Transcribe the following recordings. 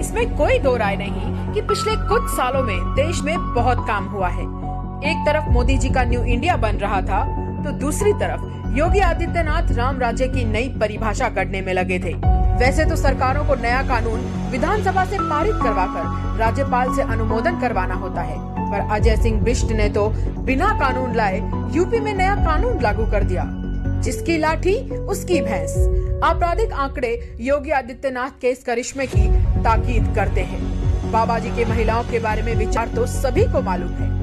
इसमें कोई दो राय नहीं कि पिछले कुछ सालों में देश में बहुत काम हुआ है। एक तरफ मोदी जी का न्यू इंडिया बन रहा था, तो दूसरी तरफ योगी आदित्यनाथ राम राज्य की नई परिभाषा करने में लगे थे। वैसे तो सरकारों को नया कानून विधानसभा से पारित करवाकर राज्यपाल से अनुमोदन करवाना होता है, पर अजय सिंह बिष्ट ने तो बिना कानून लाए यूपी में नया कानून लागू कर दिया। जिसकी लाठी उसकी भैंस। आपराधिक आंकड़े योगी आदित्यनाथ के इस करिश्मे की ताकीद करते हैं। बाबा जी के महिलाओं के बारे में विचार तो सभी को मालूम है।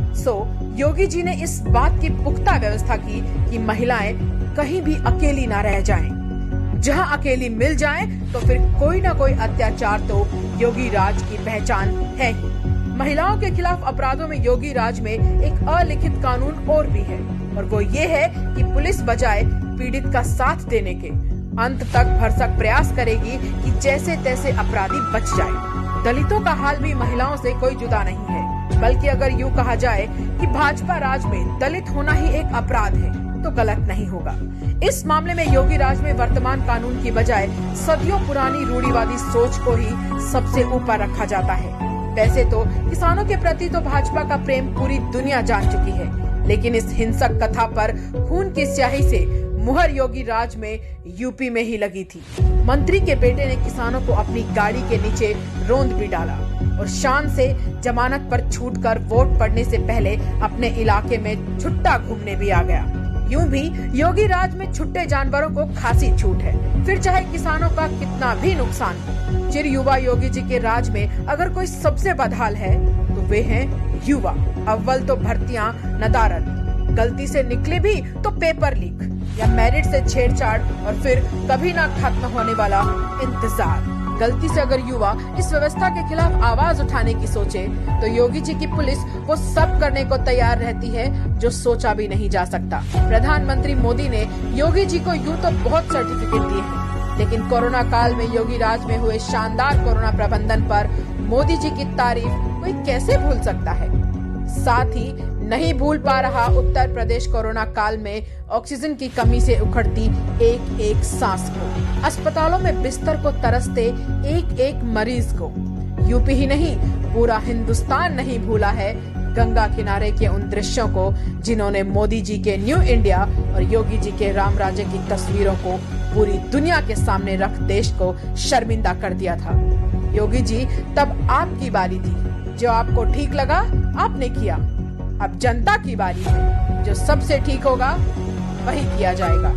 योगी जी ने इस बात की पुख्ता व्यवस्था की कि महिलाएं कहीं भी अकेली ना रह जाएं। जहां अकेली मिल जाएं, तो फिर कोई ना कोई अत्याचार तो योगी राज की पहचान है ही। महिलाओं के खिलाफ अपराधों में योगी राज में एक अलिखित कानून और भी है, और वो ये है कि पुलिस बजाय पीड़ित का साथ देने के अंत तक भरसक प्रयास करेगी कि जैसे तैसे अपराधी बच जाए। दलितों का हाल भी महिलाओं से कोई जुदा नहीं है, बल्कि अगर यूं कहा जाए कि भाजपा राज में दलित होना ही एक अपराध है, तो गलत नहीं होगा। इस मामले में योगी राज में वर्तमान कानून की बजाय सदियों पुरानी रूढ़िवादी सोच को ही सबसे ऊपर रखा जाता है। वैसे तो किसानों के प्रति तो भाजपा का प्रेम पूरी दुनिया जान चुकी है, लेकिन इस हिंसक कथा पर खून की स्याही से मुहर योगी राज में यूपी में ही लगी थी। मंत्री के बेटे ने किसानों को अपनी गाड़ी के नीचे रोंद भी डाला और शान से जमानत पर छूटकर वोट पड़ने से पहले अपने इलाके में छुट्टा घूमने भी आ गया। यूं भी योगी राज में छुट्टे जानवरों को खासी छूट है, फिर चाहे किसानों का कितना भी नुकसान हो। चिर युवा योगी जी के राज में अगर कोई सबसे बदहाल है तो वे हैं युवा। अव्वल तो भर्तियां नदारद, गलती से निकले भी तो पेपर लीक या मेरिट से छेड़छाड़, और फिर कभी ना खत्म होने वाला इंतजार। गलती से अगर युवा इस व्यवस्था के खिलाफ आवाज उठाने की सोचे, तो योगी जी की पुलिस वो सब करने को तैयार रहती है जो सोचा भी नहीं जा सकता। प्रधानमंत्री मोदी ने योगी जी को यूं तो बहुत सर्टिफिकेट दिए हैं, लेकिन कोरोना काल में योगी राज में हुए शानदार कोरोना प्रबंधन पर मोदी जी की तारीफ कोई कैसे भूल सकता है। साथ ही नहीं भूल पा रहा उत्तर प्रदेश कोरोना काल में ऑक्सीजन की कमी से उखड़ती एक एक सांस को, अस्पतालों में बिस्तर को तरसते एक एक मरीज को। यूपी ही नहीं, पूरा हिंदुस्तान नहीं भूला है गंगा किनारे के उन दृश्यों को जिन्होंने मोदी जी के न्यू इंडिया और योगी जी के राम राज्य की तस्वीरों को पूरी दुनिया के सामने रख देश को शर्मिंदा कर दिया था। योगी जी, तब आपकी बारी थी। जो आपको ठीक लगा आपने किया। अब जनता की बारी है, जो सबसे ठीक होगा वही किया जाएगा।